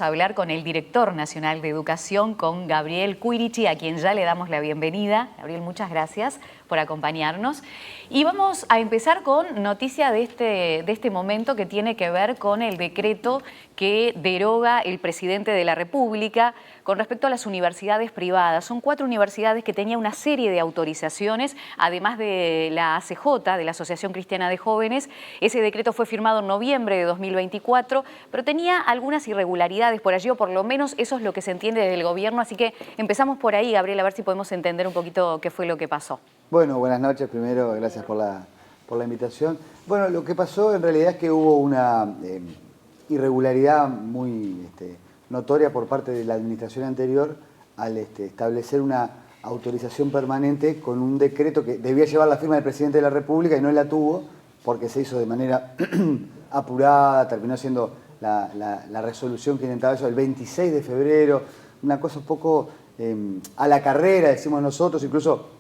A hablar con el director nacional de educación, con Gabriel Quirici, a quien ya le damos la bienvenida. Gabriel, muchas gracias por acompañarnos. Y vamos a empezar con noticia de este momento que tiene que ver con el decreto que deroga el presidente de la República con respecto a las universidades privadas. Son 4 universidades que tenían una serie de autorizaciones, además de la ACJ, de la Asociación Cristiana de Jóvenes. Ese decreto fue firmado en noviembre de 2024, pero tenía algunas irregularidades por allí, o por lo menos eso es lo que se entiende desde el gobierno. Así que empezamos por ahí, Gabriel, a ver si podemos entender un poquito qué fue lo que pasó. Bueno, buenas noches primero, gracias por la invitación. Bueno, lo que pasó en realidad es que hubo una irregularidad muy notoria por parte de la administración anterior al establecer una autorización permanente con un decreto que debía llevar la firma del presidente de la República y no la tuvo porque se hizo de manera apurada, terminó siendo la resolución que intentaba eso el 26 de febrero, una cosa un poco a la carrera, decimos nosotros, incluso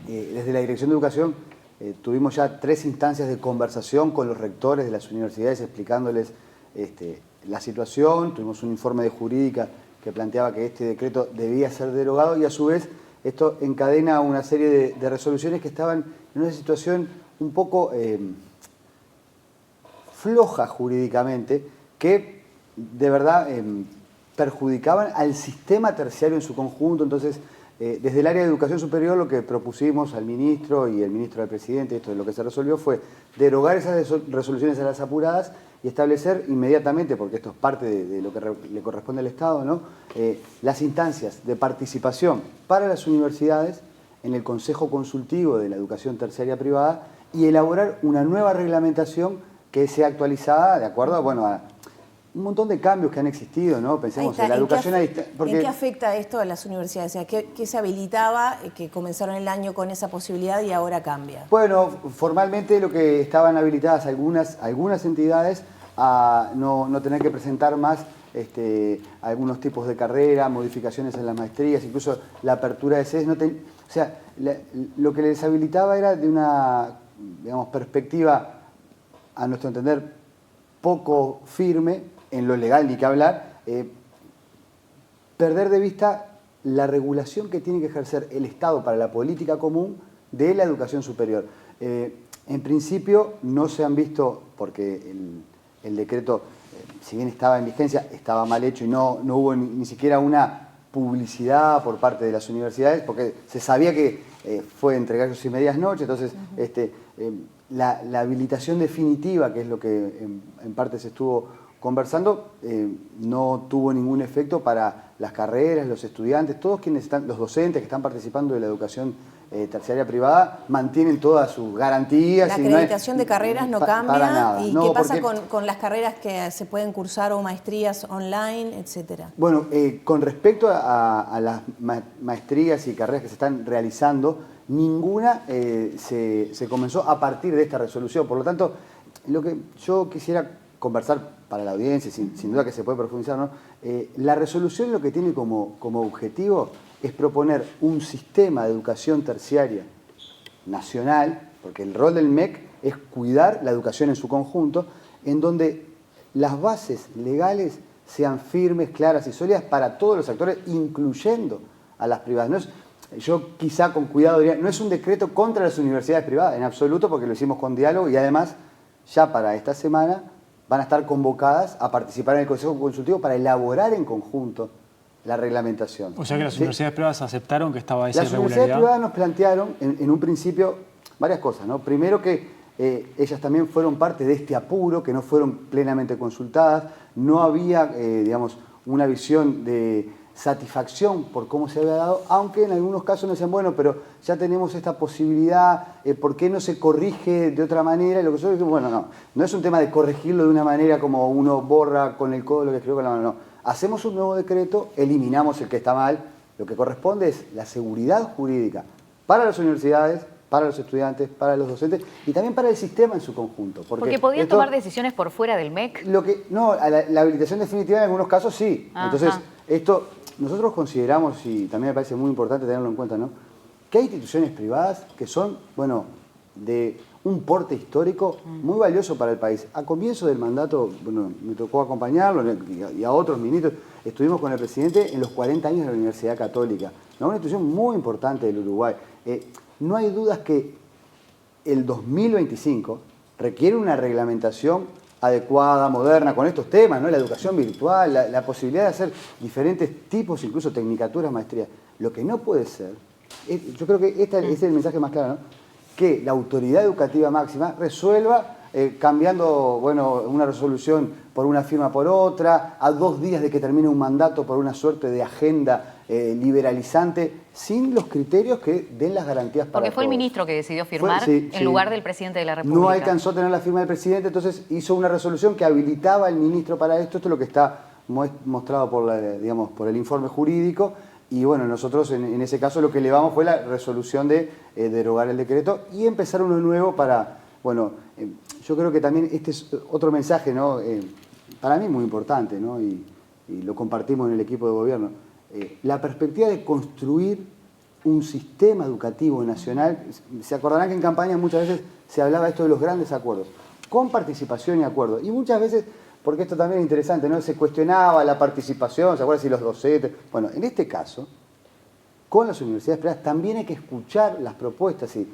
desde la Dirección de Educación tuvimos ya 3 instancias de conversación con los rectores de las universidades explicándoles la situación. Tuvimos un informe de jurídica que planteaba que este decreto debía ser derogado y a su vez esto encadena una serie de resoluciones que estaban en una situación un poco floja jurídicamente, que de verdad perjudicaban al sistema terciario en su conjunto. Entonces, desde el área de educación superior lo que propusimos al ministro y el ministro al presidente, esto de lo que se resolvió fue derogar esas resoluciones a las apuradas y establecer inmediatamente, porque esto es parte de lo que le corresponde al Estado, ¿no? Las instancias de participación para las universidades en el Consejo Consultivo de la Educación Terciaria Privada y elaborar una nueva reglamentación que sea actualizada de acuerdo a un montón de cambios que han existido, ¿no? Pensemos en la educación a distancia. ¿En qué afecta esto a las universidades? O sea, ¿qué se habilitaba, que comenzaron el año con esa posibilidad y ahora cambia? Bueno, formalmente lo que estaban habilitadas algunas entidades a no tener que presentar más algunos tipos de carrera, modificaciones en las maestrías, incluso la apertura de sedes. O sea, lo que les habilitaba era de una, digamos, perspectiva, a nuestro entender, poco firme, en lo legal ni que hablar, perder de vista la regulación que tiene que ejercer el Estado para la política común de la educación superior. En principio no se han visto, porque el decreto, si bien estaba en vigencia, estaba mal hecho y no hubo ni siquiera una publicidad por parte de las universidades, porque se sabía que fue entre gallos y medias noches. Entonces la habilitación definitiva, que es lo que en parte se estuvo conversando, no tuvo ningún efecto para las carreras, los estudiantes, todos quienes están, los docentes que están participando de la educación terciaria privada, mantienen todas sus garantías. La acreditación de carreras no cambia. Para nada. ¿Y qué pasa con las carreras que se pueden cursar o maestrías online, etcétera? Bueno, con respecto a las maestrías y carreras que se están realizando, ninguna se comenzó a partir de esta resolución. Por lo tanto, lo que yo quisiera conversar para la audiencia, sin duda que se puede profundizar, ¿no? La resolución lo que tiene como objetivo es proponer un sistema de educación terciaria nacional, porque el rol del MEC es cuidar la educación en su conjunto, en donde las bases legales sean firmes, claras y sólidas para todos los actores, incluyendo a las privadas. Yo quizá con cuidado diría, no es un decreto contra las universidades privadas, en absoluto, porque lo hicimos con diálogo y además ya para esta semana van a estar convocadas a participar en el Consejo Consultivo para elaborar en conjunto la reglamentación. O sea que las universidades privadas aceptaron que estaba esa irregularidad. Las universidades privadas nos plantearon en un principio varias cosas, ¿no? Primero que ellas también fueron parte de este apuro, que no fueron plenamente consultadas, no había, digamos, una visión de satisfacción por cómo se había dado, aunque en algunos casos nos decían, bueno, pero ya tenemos esta posibilidad, ¿por qué no se corrige de otra manera? Y lo que nosotros dijimos, bueno, no es un tema de corregirlo de una manera como uno borra con el codo lo que escribió con la mano, no. Hacemos un nuevo decreto, eliminamos el que está mal, lo que corresponde es la seguridad jurídica para las universidades, para los estudiantes, para los docentes y también para el sistema en su conjunto. Porque podían tomar decisiones por fuera del MEC. No, la habilitación definitiva en algunos casos sí. Ajá. Entonces, esto nosotros consideramos, y también me parece muy importante tenerlo en cuenta, ¿no?, que hay instituciones privadas que son, bueno, de un porte histórico muy valioso para el país. A comienzo del mandato, bueno, me tocó acompañarlo y a otros ministros, estuvimos con el presidente en los 40 años de la Universidad Católica, ¿no? Una institución muy importante del Uruguay. No hay dudas que el 2025 requiere una reglamentación adecuada, moderna, con estos temas, ¿no? La educación virtual, la posibilidad de hacer diferentes tipos, incluso tecnicaturas, maestrías. Lo que no puede ser, yo creo que este es el mensaje más claro, ¿no? Que la autoridad educativa máxima resuelva cambiando, bueno, una resolución por una firma por otra, a 2 días de que termine un mandato por una suerte de agenda liberalizante, sin los criterios que den las garantías para Porque fue el todos. ministro que decidió firmar Sí. en lugar del presidente de la República. No alcanzó a tener la firma del presidente, entonces hizo una resolución que habilitaba al ministro para esto. Esto es lo que está mostrado por, digamos, por el informe jurídico. Y bueno, nosotros en ese caso lo que elevamos fue la resolución de derogar el decreto y empezar uno nuevo para, bueno, yo creo que también este es otro mensaje, ¿no? Para mí muy importante, ¿no? Y lo compartimos en el equipo de gobierno. La perspectiva de construir un sistema educativo nacional. Se acordarán que en campaña muchas veces se hablaba esto de los grandes acuerdos, con participación y acuerdo. Y muchas veces, porque esto también es interesante, ¿no? Se cuestionaba la participación, ¿se acuerdan si los docentes? Bueno, en este caso, con las universidades privadas también hay que escuchar las propuestas y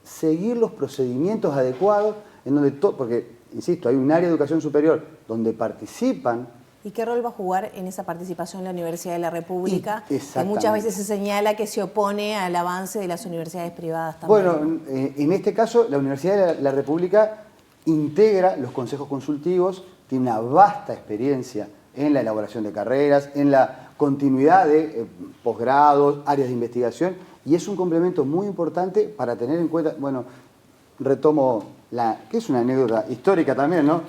seguir los procedimientos adecuados en donde porque, insisto, hay un área de educación superior donde participan. ¿Y qué rol va a jugar en esa participación la Universidad de la República? Que Exactamente. muchas veces se señala que se opone al avance de las universidades privadas también. Bueno, en este caso, la Universidad de la República integra los consejos consultivos, tiene una vasta experiencia en la elaboración de carreras, en la continuidad de posgrados, áreas de investigación, y es un complemento muy importante para tener en cuenta, bueno, retomo que es una anécdota histórica también, ¿no?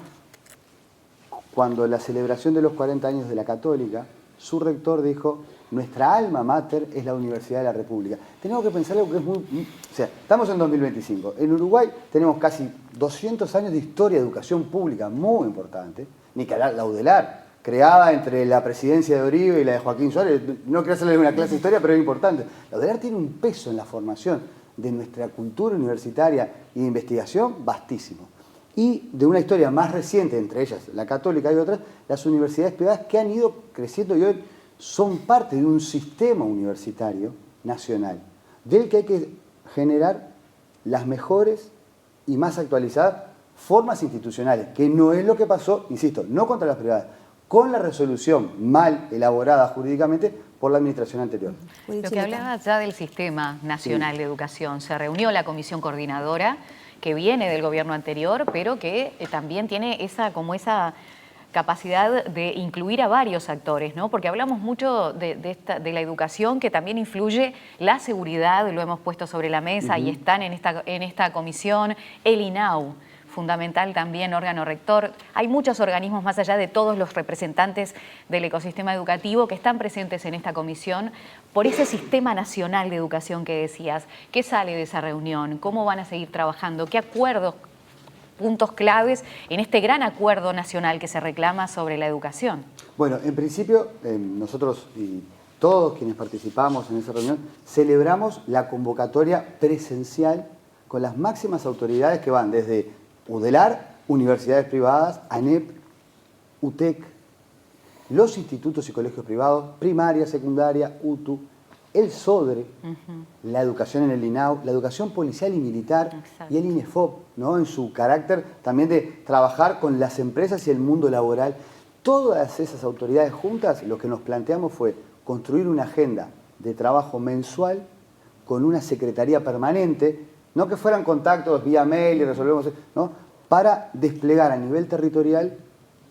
Cuando la celebración de los 40 años de la Católica, su rector dijo: nuestra alma mater es la Universidad de la República. Tenemos que pensar algo que es muy... O sea, estamos en 2025. En Uruguay tenemos casi 200 años de historia de educación pública muy importante. Ni que hablar, la UDELAR, creada entre la presidencia de Oribe y la de Joaquín Suárez. No quiero hacerle una clase de historia, pero es importante. La UDELAR tiene un peso en la formación de nuestra cultura universitaria y de investigación vastísimo. Y de una historia más reciente, entre ellas la Católica y otras, las universidades privadas que han ido creciendo y hoy son parte de un sistema universitario nacional, del que hay que generar las mejores y más actualizadas formas institucionales, que no es lo que pasó, insisto, no contra las privadas, con la resolución mal elaborada jurídicamente por la administración anterior. Lo que hablaba ya del Sistema Nacional de Educación, se reunió la comisión coordinadora que viene del gobierno anterior, pero que también tiene esa capacidad de incluir a varios actores, ¿no? Porque hablamos mucho de la educación, que también influye la seguridad, lo hemos puesto sobre la mesa y están en esta comisión, el INAU, fundamental también, órgano rector. Hay muchos organismos más allá de todos los representantes del ecosistema educativo que están presentes en esta comisión por ese sistema nacional de educación que decías. ¿Qué sale de esa reunión? ¿Cómo van a seguir trabajando? ¿Qué acuerdos, puntos claves en este gran acuerdo nacional que se reclama sobre la educación? Bueno, en principio, nosotros y todos quienes participamos en esa reunión celebramos la convocatoria presencial con las máximas autoridades que van desde UDELAR, universidades privadas, ANEP, UTEC, los institutos y colegios privados, primaria, secundaria, UTU, el SODRE, la educación en el INAU, la educación policial y militar. Exacto. Y el INEFOP, ¿no? En su carácter también de trabajar con las empresas y el mundo laboral. Todas esas autoridades juntas, lo que nos planteamos fue construir una agenda de trabajo mensual con una secretaría permanente, no que fueran contactos vía mail y resolvemos, ¿no? Para desplegar a nivel territorial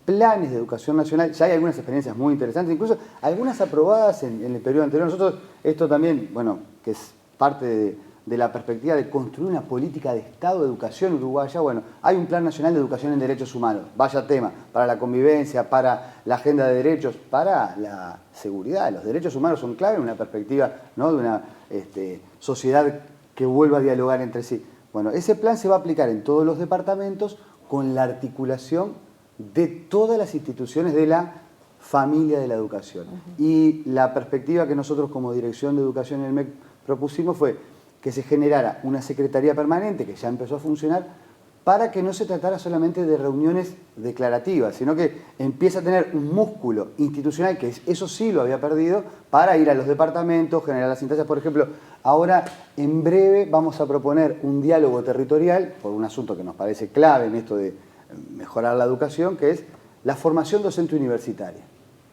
planes de educación nacional. Ya hay algunas experiencias muy interesantes, incluso algunas aprobadas en el periodo anterior. Nosotros, esto también, bueno, que es parte de la perspectiva de construir una política de Estado de educación uruguaya. Bueno, hay un Plan Nacional de Educación en Derechos Humanos, vaya tema, para la convivencia, para la agenda de derechos, para la seguridad. Los derechos humanos son clave en una perspectiva, ¿no? De una sociedad que vuelva a dialogar entre sí. Bueno, ese plan se va a aplicar en todos los departamentos con la articulación de todas las instituciones de la familia de la educación. Y la perspectiva que nosotros como Dirección de Educación en el MEC propusimos fue que se generara una secretaría permanente, que ya empezó a funcionar, para que no se tratara solamente de reuniones declarativas, sino que empieza a tener un músculo institucional, que eso sí lo había perdido, para ir a los departamentos, generar las instancias. Por ejemplo, ahora en breve vamos a proponer un diálogo territorial, por un asunto que nos parece clave en esto de mejorar la educación, que es la formación docente universitaria,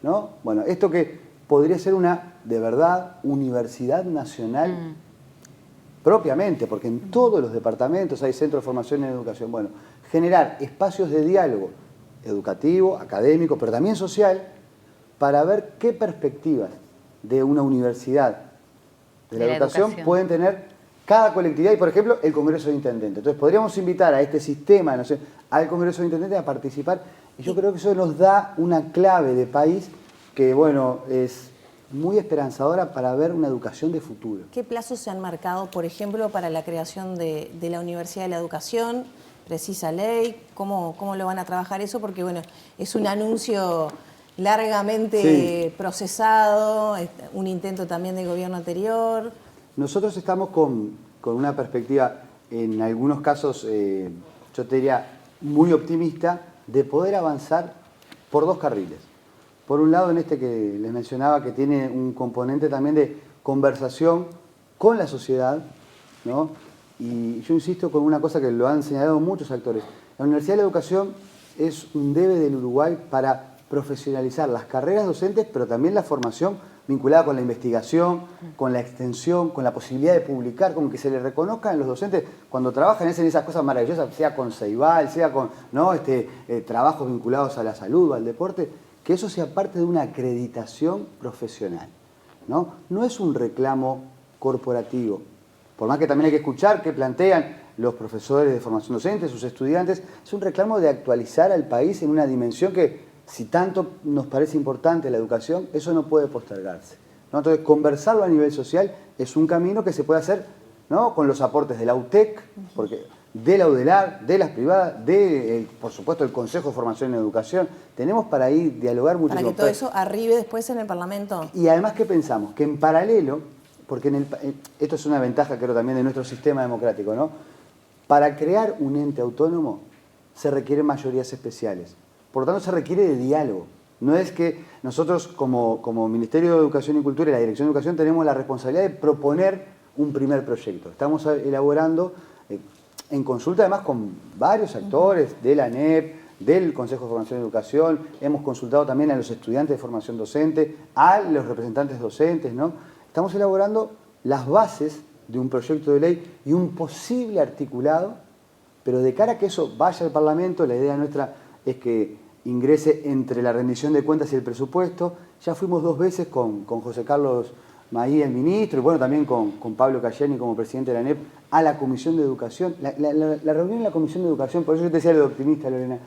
¿no? Bueno, esto que podría ser una, de verdad, universidad nacional propiamente, porque en todos los departamentos hay centros de formación en educación. Bueno, generar espacios de diálogo educativo, académico, pero también social, para ver qué perspectivas de una universidad de la educación pueden tener cada colectividad y, por ejemplo, el Congreso de Intendentes. Entonces, podríamos invitar a este sistema, no sé, al Congreso de Intendentes a participar, y yo creo que eso nos da una clave de país que, bueno, es muy esperanzadora para ver una educación de futuro. ¿Qué plazos se han marcado, por ejemplo, para la creación de la Universidad de la Educación? ¿Precisa ley? ¿Cómo lo van a trabajar eso? Porque, bueno, es un anuncio largamente procesado, un intento también del gobierno anterior. Nosotros estamos con una perspectiva, en algunos casos, yo te diría, muy optimista, de poder avanzar por dos carriles. Por un lado, en este que les mencionaba, que tiene un componente también de conversación con la sociedad, ¿no? Y yo insisto con una cosa que lo han señalado muchos actores. La Universidad de la Educación es un debe del Uruguay para profesionalizar las carreras docentes, pero también la formación vinculada con la investigación, con la extensión, con la posibilidad de publicar, con que se le reconozcan a los docentes cuando trabajan en esas cosas maravillosas, sea con Ceibal, sea con trabajos vinculados a la salud o al deporte, que eso sea parte de una acreditación profesional, ¿no? No es un reclamo corporativo, por más que también hay que escuchar qué plantean los profesores de formación docente, sus estudiantes, es un reclamo de actualizar al país en una dimensión que, si tanto nos parece importante la educación, eso no puede postergarse, ¿no? Entonces, conversarlo a nivel social es un camino que se puede hacer, ¿no? Con los aportes de la UTEC, porque de la UDELAR, de las privadas, por supuesto, el Consejo de Formación en Educación. Tenemos para ir dialogar muchísimo. Para que todo eso arribe después en el Parlamento. Y además, ¿qué pensamos? Que en paralelo, porque esto es una ventaja, creo, también de nuestro sistema democrático, ¿no? Para crear un ente autónomo se requieren mayorías especiales. Por lo tanto, se requiere de diálogo. No es que nosotros, como Ministerio de Educación y Cultura y la Dirección de Educación, tenemos la responsabilidad de proponer un primer proyecto. Estamos elaborando, en consulta además con varios actores de la ANEP, del Consejo de Formación y Educación, hemos consultado también a los estudiantes de formación docente, a los representantes docentes, ¿no? Estamos elaborando las bases de un proyecto de ley y un posible articulado, pero de cara a que eso vaya al Parlamento, la idea nuestra es que ingrese entre la rendición de cuentas y el presupuesto. Ya fuimos 2 veces con José Carlos Mahí, el ministro, y bueno, también con Pablo Cayani como presidente de la ANEP, a la Comisión de Educación. La reunión en la Comisión de Educación, por eso yo te decía lo optimista, Lorena,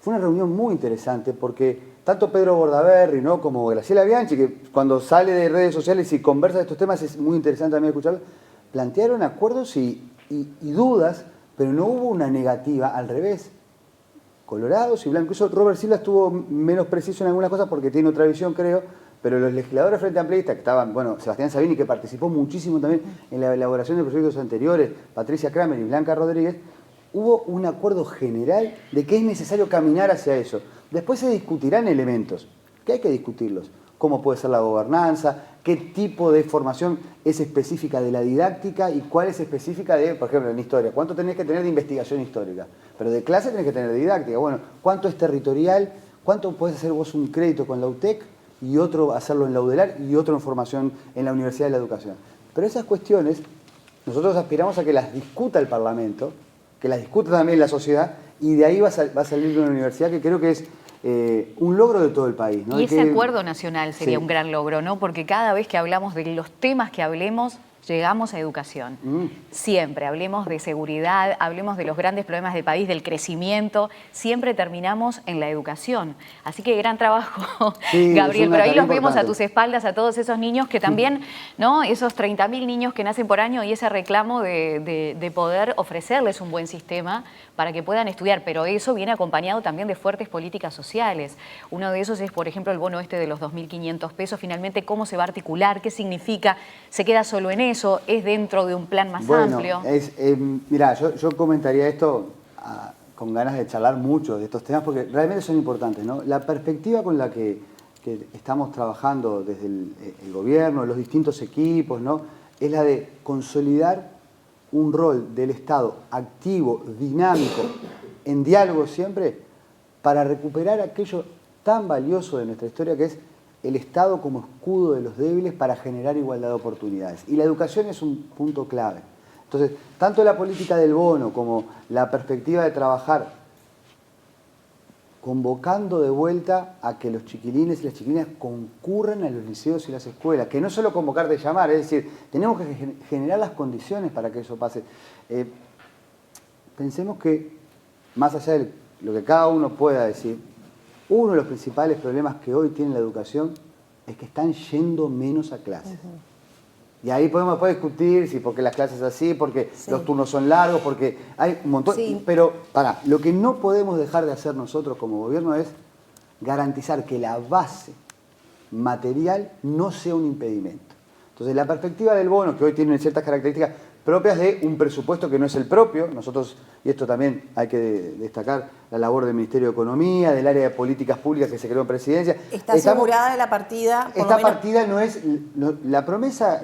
fue una reunión muy interesante porque tanto Pedro Bordaberry, ¿no?, como Graciela Bianchi, que cuando sale de redes sociales y conversa de estos temas es muy interesante también escucharlo, plantearon acuerdos y dudas, pero no hubo una negativa, al revés. Colorados y blancos. Incluso Robert Silva estuvo menos preciso en algunas cosas porque tiene otra visión, creo, pero los legisladores Frente Amplista, que estaban, bueno, Sebastián Sabini, que participó muchísimo también en la elaboración de proyectos anteriores, Patricia Kramer y Blanca Rodríguez, hubo un acuerdo general de que es necesario caminar hacia eso. Después se discutirán elementos, que hay que discutirlos. Cómo puede ser la gobernanza, qué tipo de formación es específica de la didáctica y cuál es específica de, por ejemplo, en historia. ¿Cuánto tenés que tener de investigación histórica? Pero de clase tenés que tener de didáctica. Bueno, ¿cuánto es territorial? ¿Cuánto podés hacer vos un crédito con la UTEC y otro hacerlo en la UDELAR y otro en formación en la Universidad de la Educación? Pero esas cuestiones nosotros aspiramos a que las discuta el Parlamento, que las discuta también la sociedad, y de ahí va a salir una universidad que creo que es un logro de todo el país, ¿no? Y ese acuerdo nacional sería sí, un gran logro, ¿no? Porque cada vez que hablamos de los temas que hablemos, llegamos a educación. Siempre, hablemos de seguridad, hablemos de los grandes problemas del país, del crecimiento, siempre terminamos en la educación. Así que gran trabajo, sí, Gabriel, pero ahí los vemos a tus espaldas, a todos esos niños que también, ¿no? Esos 30.000 niños que nacen por año y ese reclamo de poder ofrecerles un buen sistema para que puedan estudiar, pero eso viene acompañado también de fuertes políticas sociales. Uno de esos es, por ejemplo, el bono de los 2.500 pesos, finalmente, ¿cómo se va a articular? ¿Qué significa? ¿Se queda solo en eso? o es dentro de un plan más Bueno, amplio? mirá, yo comentaría esto con ganas de charlar mucho de estos temas porque realmente son importantes, ¿no? La perspectiva con la que estamos trabajando desde el gobierno, los distintos equipos, ¿no? Es la de consolidar un rol del Estado activo, dinámico, en diálogo siempre, para recuperar aquello tan valioso de nuestra historia que es el Estado como escudo de los débiles para generar igualdad de oportunidades. Y la educación es un punto clave. Entonces, tanto la política del bono como la perspectiva de trabajar convocando de vuelta a que los chiquilines y las chiquilinas concurran a los liceos y las escuelas, que no solo convocar de llamar, es decir, tenemos que generar las condiciones para que eso pase. Pensemos que, más allá de lo que cada uno pueda decir, uno de los principales problemas que hoy tiene la educación es que están yendo menos a clases. Y ahí podemos discutir si porque las clases así, porque los turnos son largos, porque hay un montón. Pero lo que no podemos dejar de hacer nosotros como gobierno es garantizar que la base material no sea un impedimento. Entonces, la perspectiva del bono, que hoy tiene ciertas características propias de un presupuesto que no es el propio, nosotros, y esto también hay que destacar la labor del Ministerio de Economía, del área de políticas públicas que se creó en Presidencia. Está asegurada la partida. Esta partida no es la promesa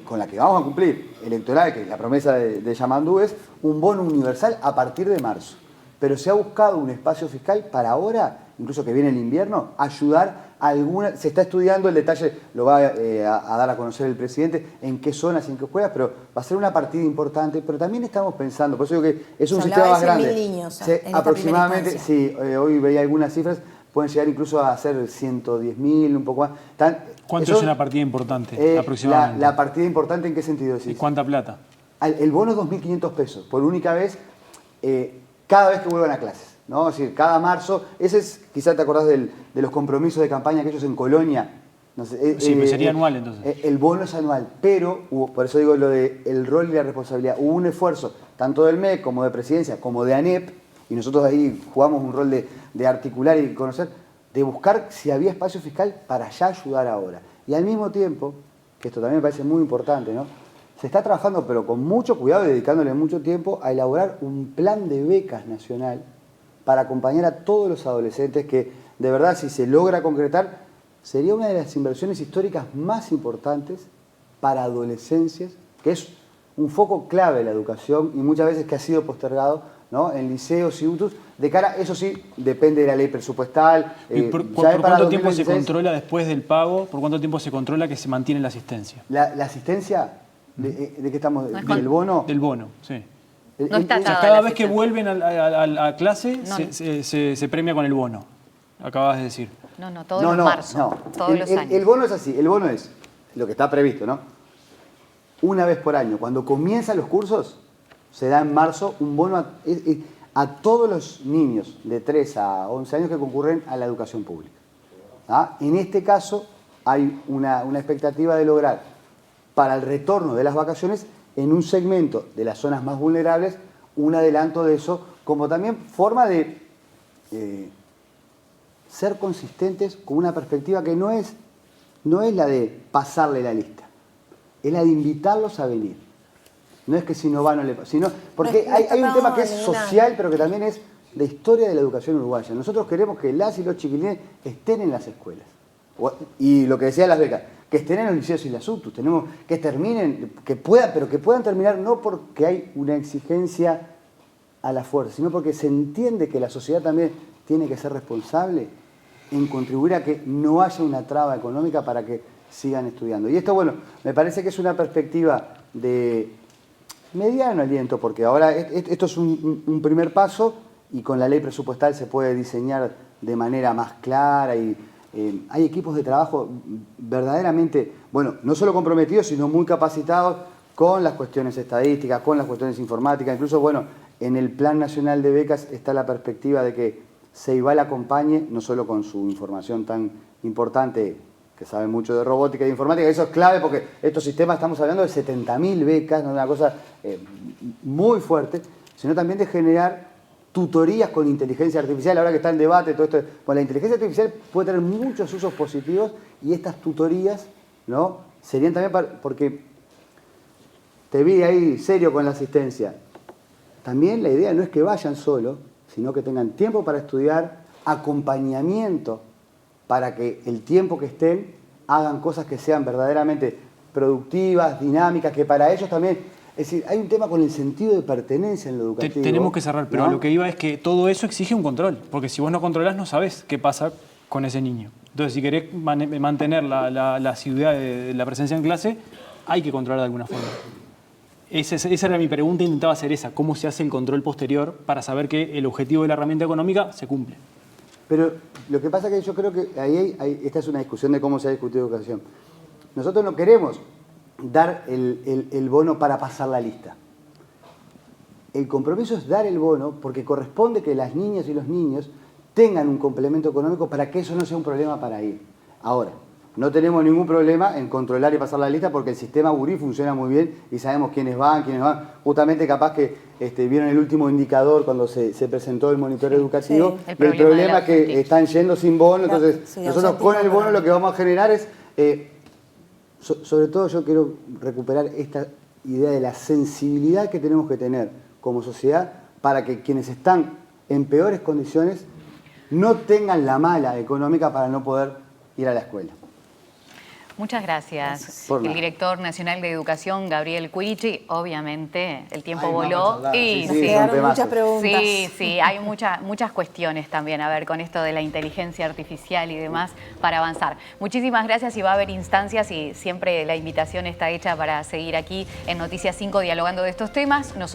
con la que vamos a cumplir electoral, que es la promesa de Yamandú, es un bono universal a partir de marzo. Pero se ha buscado un espacio fiscal para ahora, incluso que viene el invierno, ayudar a alguna. Se está estudiando el detalle, lo va a dar a conocer el presidente, en qué zonas y en qué escuelas, pero va a ser una partida importante. Pero también estamos pensando, por eso digo que es un sistema más grande. 100.000 niños aproximadamente, sí, hoy veía algunas cifras, pueden llegar incluso a ser 110.000, un poco más. ¿Cuánto es una partida importante aproximadamente? La partida importante, ¿en qué sentido decís? ¿Y cuánta plata? El bono es 2.500 pesos, por única vez, cada vez que vuelvan a clases, ¿no? Es decir, cada marzo, ese es, quizás te acordás de los compromisos de campaña aquellos en Colonia. No sé, sí, pero sería anual entonces. El bono es anual, pero por eso digo lo de el rol y la responsabilidad. Hubo un esfuerzo, tanto del MEC como de Presidencia, como de ANEP, y nosotros ahí jugamos un rol de articular y conocer, de buscar si había espacio fiscal para ya ayudar ahora. Y al mismo tiempo, que esto también me parece muy importante, ¿no? Se está trabajando, pero con mucho cuidado y dedicándole mucho tiempo, a elaborar un plan de becas nacional para acompañar a todos los adolescentes que, de verdad, si se logra concretar, sería una de las inversiones históricas más importantes para adolescencias, que es un foco clave de la educación y muchas veces que ha sido postergado, ¿no? En liceos y UTUS, de cara, eso sí, depende de la ley presupuestal. ¿Y por cuánto tiempo se controla después del pago? ¿Por cuánto tiempo se controla que se mantiene la asistencia? La asistencia, ¿de qué estamos? ¿Del bono? Del bono, sí. No está O sea, cada vez que vuelven a clase se premia con el bono, acabas de decir. No, todos los marzo, todos los años. El bono es así, el bono es lo que está previsto, ¿no? Una vez por año, cuando comienzan los cursos, se da en marzo un bono a todos los niños de 3 a 11 años que concurren a la educación pública. ¿Ah? En este caso hay una expectativa de lograr para el retorno de las vacaciones en un segmento de las zonas más vulnerables un adelanto de eso, como también forma de ser consistentes con una perspectiva que no es la de pasarle la lista, es la de invitarlos a venir. No es que si no va no le pasa, sino porque hay un tema que es social, pero que también es la historia de la educación uruguaya. Nosotros queremos que las y los chiquilines estén en las escuelas. Y lo que decía las becas, que estén en los liceos y las UTUS, tenemos que terminen, pero que puedan terminar no porque hay una exigencia a la fuerza, sino porque se entiende que la sociedad también tiene que ser responsable en contribuir a que no haya una traba económica para que sigan estudiando. Y esto, bueno, me parece que es una perspectiva de mediano aliento, porque ahora esto es un primer paso y con la ley presupuestal se puede diseñar de manera más clara y hay equipos de trabajo verdaderamente, bueno, no solo comprometidos, sino muy capacitados con las cuestiones estadísticas, con las cuestiones informáticas. Incluso, bueno, en el Plan Nacional de Becas está la perspectiva de que Ceibal acompañe, no solo con su información tan importante, que sabe mucho de robótica y de informática, eso es clave porque estos sistemas, estamos hablando de 70.000 becas, no es una cosa muy fuerte, sino también de generar tutorías con inteligencia artificial, ahora que está en debate todo esto. Bueno, la inteligencia artificial puede tener muchos usos positivos y estas tutorías, ¿no? Serían también porque te vi ahí serio con la asistencia. También la idea no es que vayan solos, sino que tengan tiempo para estudiar, acompañamiento para que el tiempo que estén hagan cosas que sean verdaderamente productivas, dinámicas, que para ellos también... Es decir, hay un tema con el sentido de pertenencia en lo educativo. Tenemos que cerrar, pero ¿no? lo que iba es que todo eso exige un control, porque si vos no controlás no sabés qué pasa con ese niño. Entonces, si querés mantener la asiduidad de la presencia en clase, hay que controlar de alguna forma. Esa era mi pregunta, intentaba hacer esa. ¿Cómo se hace el control posterior para saber que el objetivo de la herramienta económica se cumple? Pero lo que pasa es que yo creo que esta es una discusión de cómo se ha discutido educación. Nosotros no queremos dar el bono para pasar la lista. El compromiso es dar el bono porque corresponde que las niñas y los niños tengan un complemento económico para que eso no sea un problema para ir. Ahora, no tenemos ningún problema en controlar y pasar la lista porque el sistema Burí funciona muy bien y sabemos quiénes van. Justamente capaz que vieron el último indicador cuando se presentó el monitor educativo. Sí, el problema es que están yendo sin bono. Entonces, nosotros con el bono lo que vamos a generar es... sobre todo yo quiero recuperar esta idea de la sensibilidad que tenemos que tener como sociedad para que quienes están en peores condiciones no tengan la mala económica para no poder ir a la escuela. Muchas gracias. Por El nada. director nacional de educación, Gabriel Cuirichi, obviamente el tiempo Ay, voló. vamos a hablar. Y Sí, Nos son quedaron temazos. muchas preguntas. Sí, hay muchas cuestiones también, a ver, con esto de la inteligencia artificial y demás, para avanzar. Muchísimas gracias y va a haber instancias y siempre la invitación está hecha para seguir aquí en Noticias 5 dialogando de estos temas. Nosotros